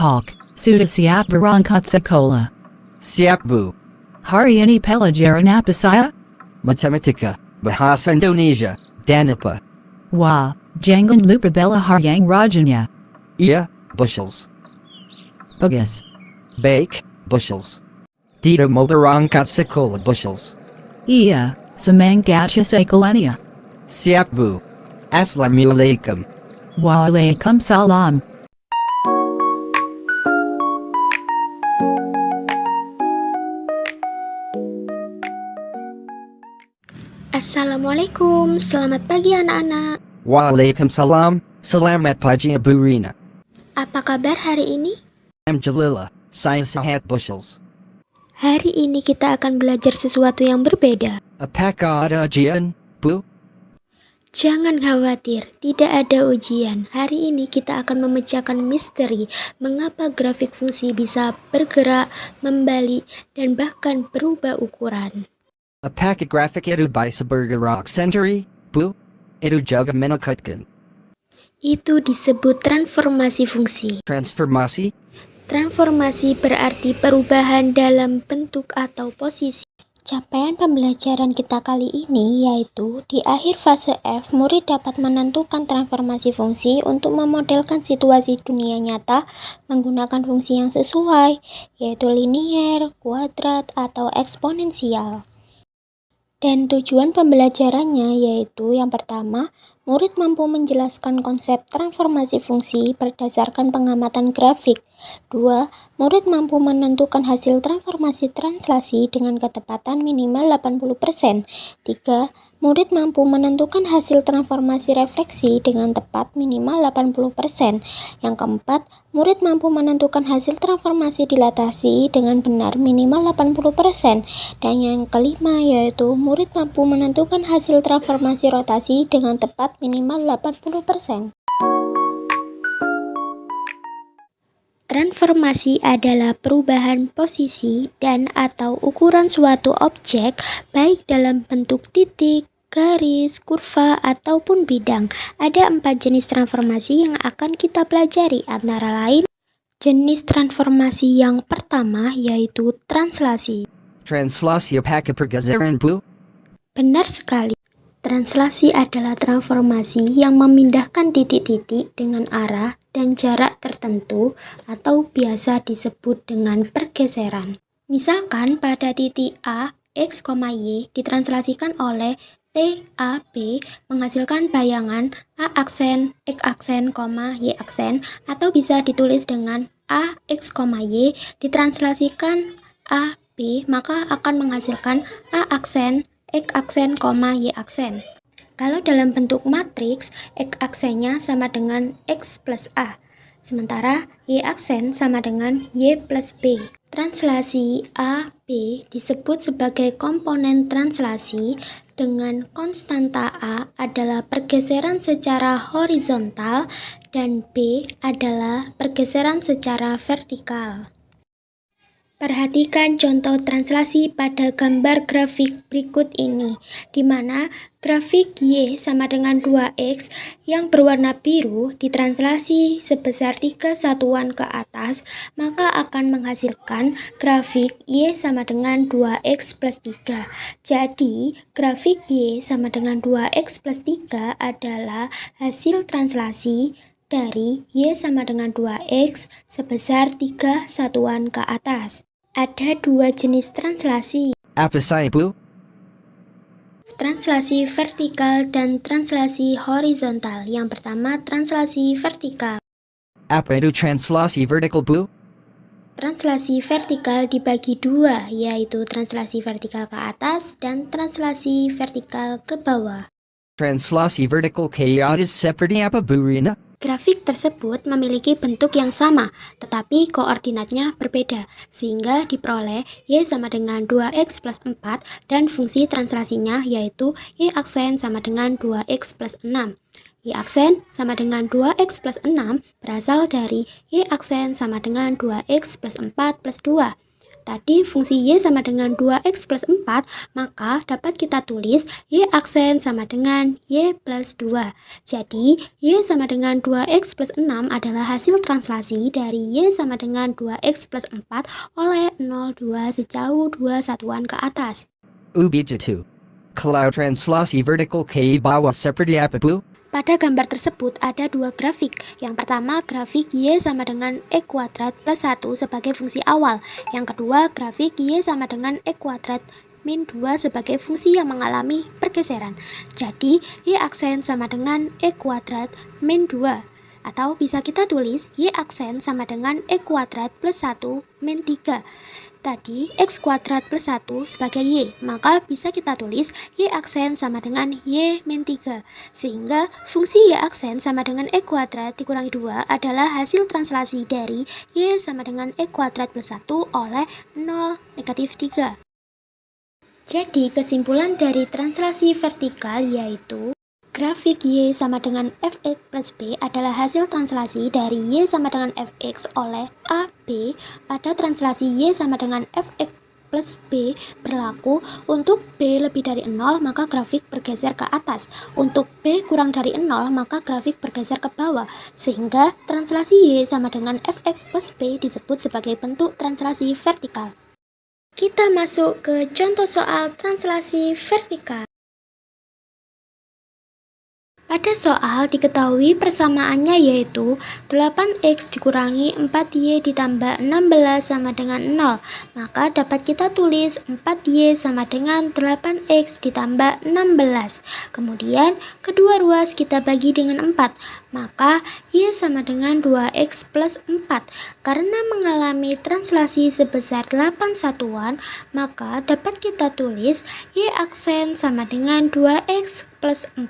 Hawk, sudah siap berangkat sekolah. Siap, Bu. Hari ini pelajaran apa saya? Matematika, Bahasa Indonesia, dan apa? Wah, jangan lupa belajar yang rajinnya. Iya, bushels. Bagus. Baik, bushels. Tidak mau berangkat sekolah, bushels. Iya, semangat ya sekolahnya. Siap, Bu. Assalamualaikum. Waalaikumsalam. Assalamualaikum, selamat pagi anak-anak. Waalaikumsalam. Selamat pagi, Bu Rina. Apa kabar hari ini? Alhamdulillah, saya sehat, bushels. Hari ini kita akan belajar sesuatu yang berbeda. Apakah ada ujian, Bu? Jangan khawatir, tidak ada ujian. Hari ini kita akan memecahkan misteri mengapa grafik fungsi bisa bergerak, membalik, dan bahkan berubah ukuran. Apakah grafik itu bisa bergerak sendiri, Bu? Itu juga menakutkan. Itu disebut transformasi fungsi. Transformasi? Transformasi berarti perubahan dalam bentuk atau posisi. Capaian pembelajaran kita kali ini yaitu di akhir fase F, murid dapat menentukan transformasi fungsi untuk memodelkan situasi dunia nyata menggunakan fungsi yang sesuai, yaitu linier, kuadrat, atau eksponensial. Dan tujuan pembelajarannya yaitu yang pertama, murid mampu menjelaskan konsep transformasi fungsi berdasarkan pengamatan grafik. 2. Murid mampu menentukan hasil transformasi translasi dengan ketepatan minimal 80%. 3. Murid mampu menentukan hasil transformasi refleksi dengan tepat minimal 80%. Yang keempat, murid mampu menentukan hasil transformasi dilatasi dengan benar minimal 80%. Dan yang kelima yaitu murid mampu menentukan hasil transformasi rotasi dengan tepat minimal 80%. Transformasi adalah perubahan posisi dan atau ukuran suatu objek baik dalam bentuk titik, garis, kurva, ataupun bidang. Ada 4 jenis transformasi yang akan kita pelajari, antara lain jenis transformasi yang pertama yaitu translasi. Translasi apakah pergeseran, Bu? Benar sekali. Translasi adalah transformasi yang memindahkan titik-titik dengan arah dan jarak tertentu atau biasa disebut dengan pergeseran. Misalkan pada titik A, X, Y ditranslasikan oleh T, A, B menghasilkan bayangan A aksen, X aksen, Y aksen, atau bisa ditulis dengan A, X, Y ditranslasikan A, B maka akan menghasilkan A aksen, X aksen, Y aksen. Kalau dalam bentuk matriks, X aksennya sama dengan X plus A, sementara Y aksen sama dengan Y plus B. Translasi A, B disebut sebagai komponen translasi dengan konstanta A adalah pergeseran secara horizontal dan B adalah pergeseran secara vertikal. Perhatikan contoh translasi pada gambar grafik berikut ini, di mana grafik Y sama dengan 2X yang berwarna biru ditranslasi sebesar 3 satuan ke atas, maka akan menghasilkan grafik Y sama dengan 2X plus 3. Jadi, grafik Y sama dengan 2X plus 3 adalah hasil translasi dari Y sama dengan 2X sebesar 3 satuan ke atas. Ada 2 jenis translasi. Apa saya, Bu? Translasi vertikal dan translasi horizontal. Yang pertama, translasi vertikal. Apa itu translasi vertikal, Bu? Translasi vertikal dibagi 2, yaitu translasi vertikal ke atas dan translasi vertikal ke bawah. Translasi vertikal chaotis seperti apa, Bu Rina? Grafik tersebut memiliki bentuk yang sama, tetapi koordinatnya berbeda, sehingga diperoleh Y sama dengan 2X plus 4 dan fungsi translasinya yaitu Y aksen sama dengan 2X plus 6. Y aksen sama dengan 2X plus 6 berasal dari Y aksen sama dengan 2X plus 4 plus 2. Tadi fungsi Y sama dengan 2X plus 4, maka dapat kita tulis Y aksen sama dengan Y plus 2. Jadi, Y sama dengan 2X plus 6 adalah hasil translasi dari Y sama dengan 2X plus 4 oleh 0,2 sejauh 2 satuan ke atas. Ubi 2. Kalau translasi vertikal ke bawah seperti apa, Bu? Pada gambar tersebut ada dua grafik. Yang pertama, grafik Y sama dengan E kuadrat plus 1 sebagai fungsi awal. Yang kedua, grafik Y sama dengan E kuadrat min 2 sebagai fungsi yang mengalami pergeseran. Jadi, Y aksen sama dengan E kuadrat min 2. Atau bisa kita tulis Y aksen sama dengan E kuadrat plus 1 min 3. Tadi X kuadrat plus 1 sebagai Y, maka bisa kita tulis Y aksen sama dengan Y min 3. Sehingga fungsi Y aksen sama dengan E kuadrat dikurangi 2 adalah hasil translasi dari Y sama dengan E kuadrat plus 1 oleh 0 negatif 3. Jadi kesimpulan dari translasi vertikal yaitu grafik Y sama dengan Fx plus B adalah hasil translasi dari Y sama dengan Fx oleh AB pada translasi Y sama dengan Fx plus B berlaku untuk B lebih dari 0 maka grafik bergeser ke atas, untuk B kurang dari 0 maka grafik bergeser ke bawah, sehingga translasi Y sama dengan Fx plus B disebut sebagai bentuk translasi vertikal. Kita masuk ke contoh soal translasi vertikal. Pada soal diketahui persamaannya yaitu 8x dikurangi 4y ditambah 16 sama dengan 0. Maka dapat kita tulis 4y sama dengan 8x ditambah 16. Kemudian kedua ruas kita bagi dengan 4. Maka y sama dengan 2x plus 4. Karena mengalami translasi sebesar 8 satuan, maka dapat kita tulis y aksen sama dengan 2x plus 4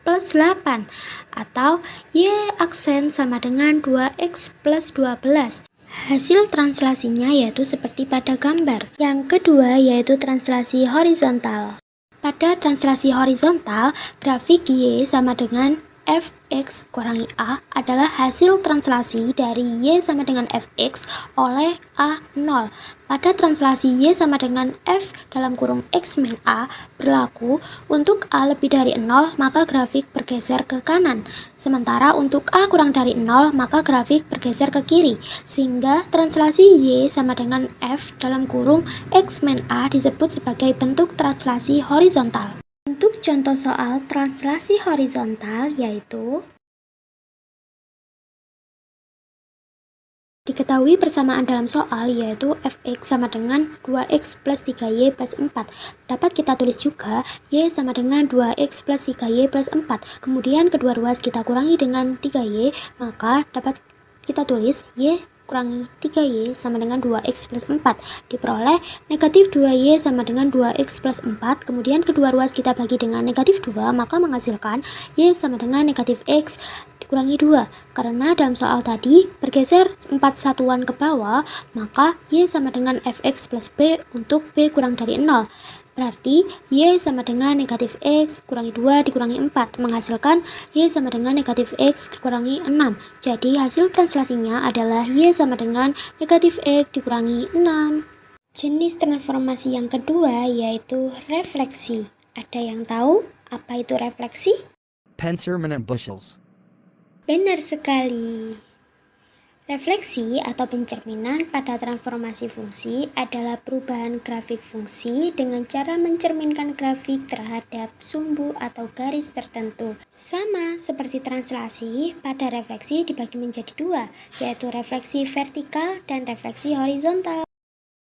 plus 8 atau Y aksen sama dengan 2x plus 12. Hasil translasinya yaitu seperti pada gambar. Yang kedua yaitu translasi horizontal. Pada translasi horizontal, grafik Y sama dengan Fx kurangi A adalah hasil translasi dari Y sama dengan Fx oleh A0. Pada translasi Y sama dengan F dalam kurung X min A berlaku untuk A lebih dari 0 maka grafik bergeser ke kanan. Sementara untuk A kurang dari 0 maka grafik bergeser ke kiri. Sehingga translasi Y sama dengan F dalam kurung X min A disebut sebagai bentuk translasi horizontal. Untuk contoh soal translasi horizontal yaitu diketahui persamaan dalam soal yaitu Fx sama dengan 2x plus 3y plus 4. Dapat kita tulis juga y sama dengan 2x plus 3y plus 4. Kemudian kedua ruas kita kurangi dengan 3y, maka dapat kita tulis y kurangi 3y sama dengan 2x plus 4. Diperoleh negatif 2y sama dengan 2x plus 4. Kemudian kedua ruas kita bagi dengan negatif 2, maka menghasilkan y sama dengan negatif x dikurangi 2. Karena dalam soal tadi bergeser 4 satuan ke bawah, maka y sama dengan fx plus b untuk b kurang dari 0. Berarti y sama dengan negatif x kurangi 2 dikurangi 4 menghasilkan y sama dengan negatif x dikurangi 6. Jadi hasil translasinya adalah y sama dengan negatif x dikurangi 6. Jenis transformasi yang kedua yaitu refleksi. Ada yang tahu apa itu refleksi? Pencerminant bushels. Benar sekali. Refleksi atau pencerminan pada transformasi fungsi adalah perubahan grafik fungsi dengan cara mencerminkan grafik terhadap sumbu atau garis tertentu. Sama seperti translasi, pada refleksi dibagi menjadi dua, yaitu refleksi vertikal dan refleksi horizontal.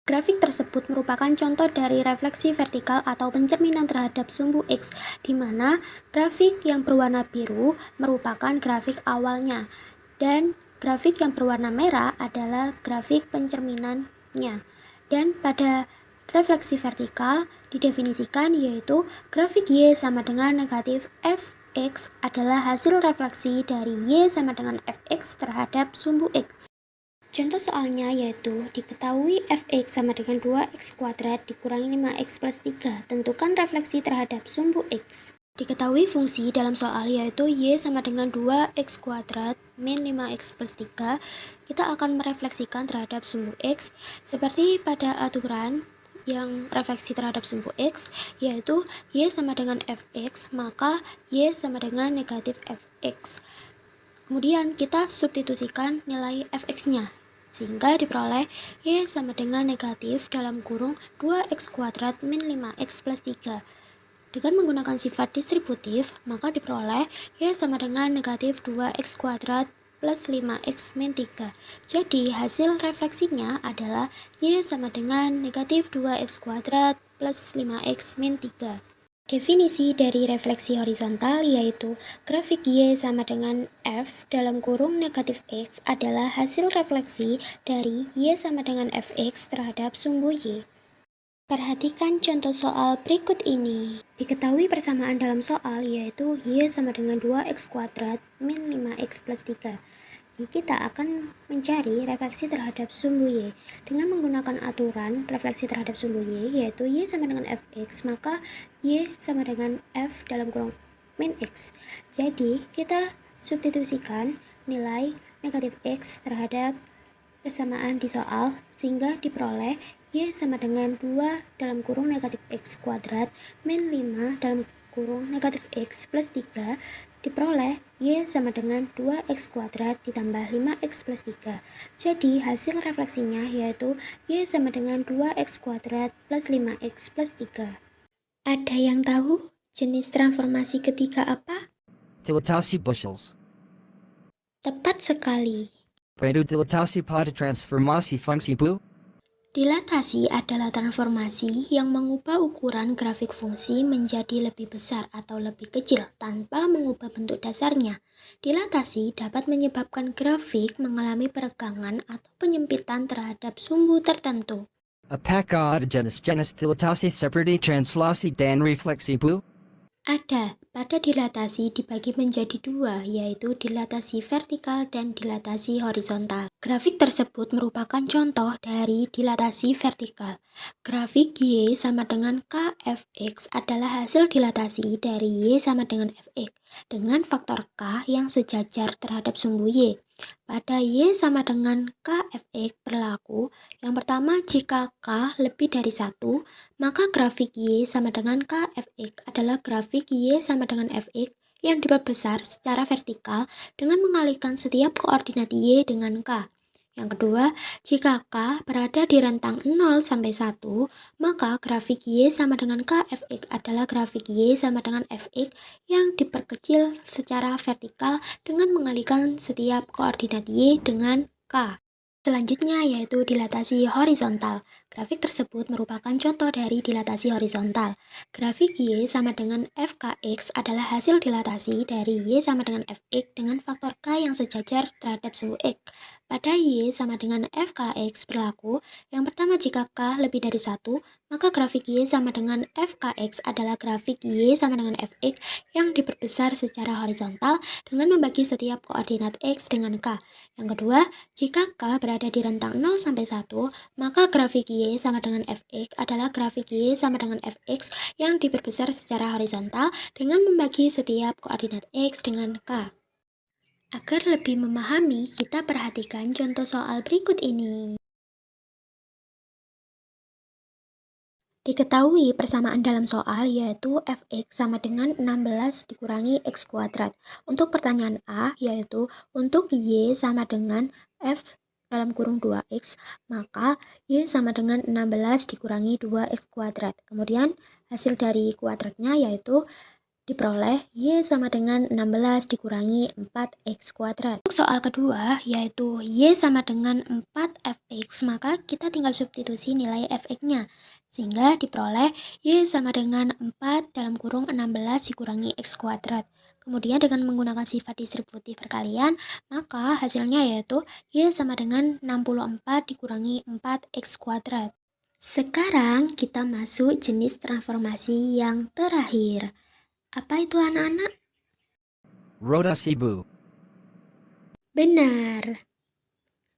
Grafik tersebut merupakan contoh dari refleksi vertikal atau pencerminan terhadap sumbu X, di mana grafik yang berwarna biru merupakan grafik awalnya, dan grafik yang berwarna merah adalah grafik pencerminannya. Dan pada refleksi vertikal didefinisikan yaitu grafik Y sama dengan negatif Fx adalah hasil refleksi dari Y sama dengan Fx terhadap sumbu X. Contoh soalnya yaitu diketahui Fx sama dengan 2x kuadrat dikurangi 5x plus 3. Tentukan refleksi terhadap sumbu X. Diketahui fungsi dalam soal yaitu Y sama dengan 2x kuadrat min 5x plus 3, kita akan merefleksikan terhadap sumbu X seperti pada aturan yang refleksi terhadap sumbu X yaitu Y sama dengan Fx, maka Y sama dengan negatif Fx. Kemudian kita substitusikan nilai Fx-nya sehingga diperoleh Y sama dengan negatif dalam kurung 2x kuadrat min 5x plus 3. Dengan menggunakan sifat distributif, maka diperoleh Y sama dengan negatif 2x kuadrat plus 5x min 3. Jadi, hasil refleksinya adalah Y sama dengan negatif 2x kuadrat plus 5x min 3. Definisi dari refleksi horizontal yaitu grafik Y sama dengan F dalam kurung negatif X adalah hasil refleksi dari Y sama dengan Fx terhadap sumbu Y. Perhatikan contoh soal berikut ini. Diketahui persamaan dalam soal yaitu Y sama dengan 2x kuadrat min 5x plus 3. Jadi kita akan mencari refleksi terhadap sumbu Y. Dengan menggunakan aturan refleksi terhadap sumbu Y yaitu Y sama dengan Fx, maka Y sama dengan F dalam kurung min X. Jadi kita substitusikan nilai negatif X terhadap persamaan di soal sehingga diperoleh Y sama dengan 2 dalam kurung negatif X kuadrat min 5 dalam kurung negatif X plus 3 diperoleh Y sama dengan 2X kuadrat ditambah 5X plus 3. Jadi hasil refleksinya yaitu Y sama dengan 2X kuadrat plus 5X plus 3. Ada yang tahu jenis transformasi ketiga apa? Dilatasi bushels. Tepat sekali. Pwede dilatasi pada transformasi fungsi Bu? Dilatasi adalah transformasi yang mengubah ukuran grafik fungsi menjadi lebih besar atau lebih kecil tanpa mengubah bentuk dasarnya. Dilatasi dapat menyebabkan grafik mengalami peregangan atau penyempitan terhadap sumbu tertentu. Apakah ada jenis-jenis dilatasi seperti translasi dan refleksi Bu? Ada, pada dilatasi dibagi menjadi dua, yaitu dilatasi vertikal dan dilatasi horizontal. Grafik tersebut merupakan contoh dari dilatasi vertikal. Grafik Y sama dengan Kfx adalah hasil dilatasi dari Y sama dengan Fx dengan faktor K yang sejajar terhadap sumbu Y. Pada Y sama dengan Kfx berlaku, yang pertama jika K lebih dari 1, maka grafik Y sama dengan Kfx adalah grafik Y sama dengan Fx yang diperbesar secara vertikal dengan mengalihkan setiap koordinat Y dengan K. Yang kedua, jika K berada di rentang 0 sampai 1, maka grafik Y sama dengan Kfx adalah grafik Y sama dengan Fx yang diperkecil secara vertikal dengan mengalihkan setiap koordinat Y dengan K. Selanjutnya yaitu dilatasi horizontal. Grafik tersebut merupakan contoh dari dilatasi horizontal. Grafik Y sama dengan Fkx adalah hasil dilatasi dari Y sama dengan Fx dengan faktor K yang sejajar terhadap sumbu X. Pada Y sama dengan Fkx berlaku, yang pertama jika K lebih dari 1, maka grafik Y sama dengan Fkx adalah grafik Y sama dengan Fx yang diperbesar secara horizontal dengan membagi setiap koordinat X dengan K. Yang kedua, jika K berada di rentang 0 sampai 1, maka grafik Y sama dengan Fx adalah grafik Y sama dengan Fx yang diperbesar secara horizontal dengan membagi setiap koordinat X dengan K. Agar lebih memahami, kita perhatikan contoh soal berikut ini. Diketahui persamaan dalam soal yaitu Fx sama dengan 16 dikurangi X kuadrat. Untuk pertanyaan A yaitu untuk Y sama dengan F dalam kurung 2X, maka Y sama dengan 16 dikurangi 2X kuadrat. Kemudian hasil dari kuadratnya yaitu diperoleh Y sama dengan 16 dikurangi 4X kuadrat. Untuk soal kedua yaitu Y sama dengan 4Fx, maka kita tinggal substitusi nilai Fx-nya sehingga diperoleh Y sama dengan 4 dalam kurung 16 dikurangi X kuadrat. Kemudian dengan menggunakan sifat distributif perkalian, maka hasilnya yaitu Y sama dengan 64 dikurangi 4X kuadrat. Sekarang kita masuk jenis transformasi yang terakhir. Apa itu anak-anak? Rotasi Bu. Benar.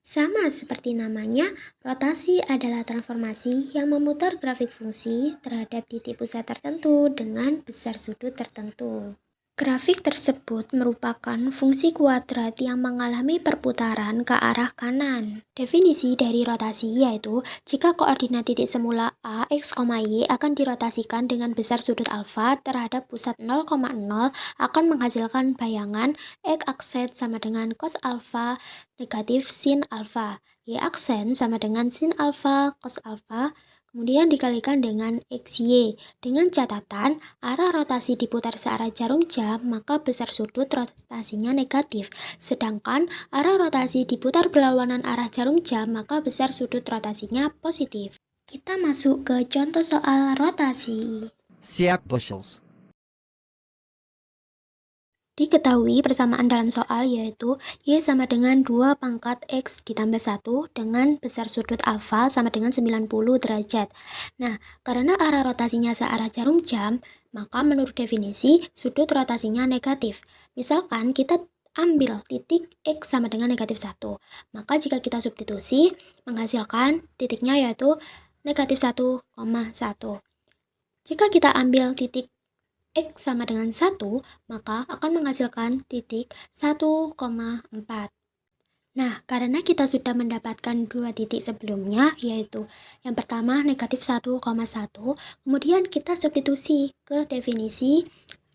Sama seperti namanya, rotasi adalah transformasi yang memutar grafik fungsi terhadap titik pusat tertentu dengan besar sudut tertentu. Grafik tersebut merupakan fungsi kuadrat yang mengalami perputaran ke arah kanan. Definisi dari rotasi yaitu jika koordinat titik semula A, X, Y akan dirotasikan dengan besar sudut alfa terhadap pusat 0,0 akan menghasilkan bayangan X aksen sama dengan cos alfa negatif sin alfa, Y aksen sama dengan sin alfa cos alfa, kemudian dikalikan dengan XY. Dengan catatan, arah rotasi diputar searah jarum jam, maka besar sudut rotasinya negatif. Sedangkan arah rotasi diputar berlawanan arah jarum jam, maka besar sudut rotasinya positif. Kita masuk ke contoh soal rotasi. Siap bushels. Diketahui persamaan dalam soal yaitu Y sama dengan 2 pangkat X ditambah 1 dengan besar sudut alfa sama dengan 90 derajat. Nah, karena arah rotasinya searah jarum jam, maka menurut definisi sudut rotasinya negatif. Misalkan kita ambil titik X sama dengan negatif 1. Maka jika kita substitusi, menghasilkan titiknya yaitu negatif 1,1. Jika kita ambil titik X sama dengan 1, maka akan menghasilkan titik 1,4. Nah, karena kita sudah mendapatkan dua titik sebelumnya, yaitu yang pertama negatif 1,1, kemudian kita substitusi ke definisi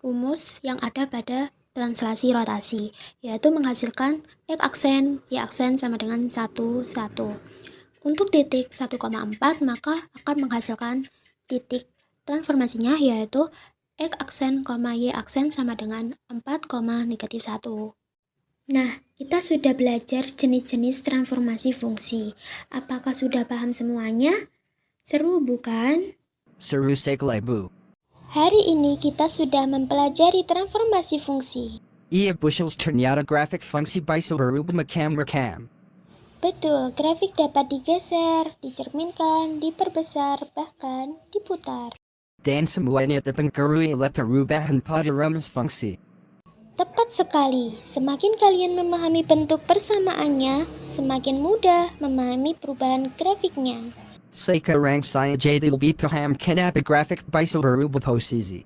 rumus yang ada pada translasi rotasi, yaitu menghasilkan X aksen, Y aksen sama dengan 1, 1. Untuk titik 1,4, maka akan menghasilkan titik transformasinya yaitu X aksen, Y aksen sama dengan 4, negatif 1. Nah, kita sudah belajar jenis-jenis transformasi fungsi. Apakah sudah paham semuanya? Seru bukan? Seru sekali bu. Hari ini kita sudah mempelajari transformasi fungsi. Iya bushels ternyata grafik fungsi bisa berubah macam-macam. Betul, grafik dapat digeser, dicerminkan, diperbesar, bahkan diputar. Dan semuanya dipengaruhi oleh perubahan pada rumus fungsi. Tepat sekali, semakin kalian memahami bentuk persamaannya, semakin mudah memahami perubahan grafiknya. Sekarang saya jadi lebih paham kenapa grafik bisa berubah posisi.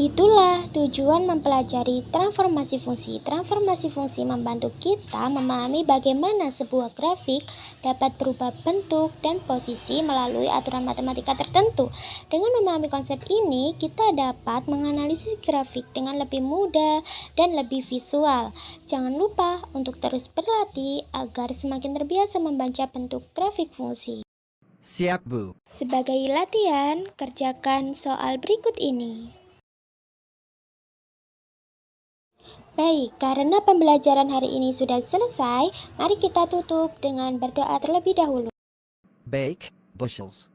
Itulah tujuan mempelajari transformasi fungsi. Transformasi fungsi membantu kita memahami bagaimana sebuah grafik dapat berubah bentuk dan posisi melalui aturan matematika tertentu. Dengan memahami konsep ini, kita dapat menganalisis grafik dengan lebih mudah dan lebih visual. Jangan lupa untuk terus berlatih agar semakin terbiasa membaca bentuk grafik fungsi. Siap bu. Sebagai latihan, kerjakan soal berikut ini. Baik, karena pembelajaran hari ini sudah selesai, mari kita tutup dengan berdoa terlebih dahulu. Baik, bushels.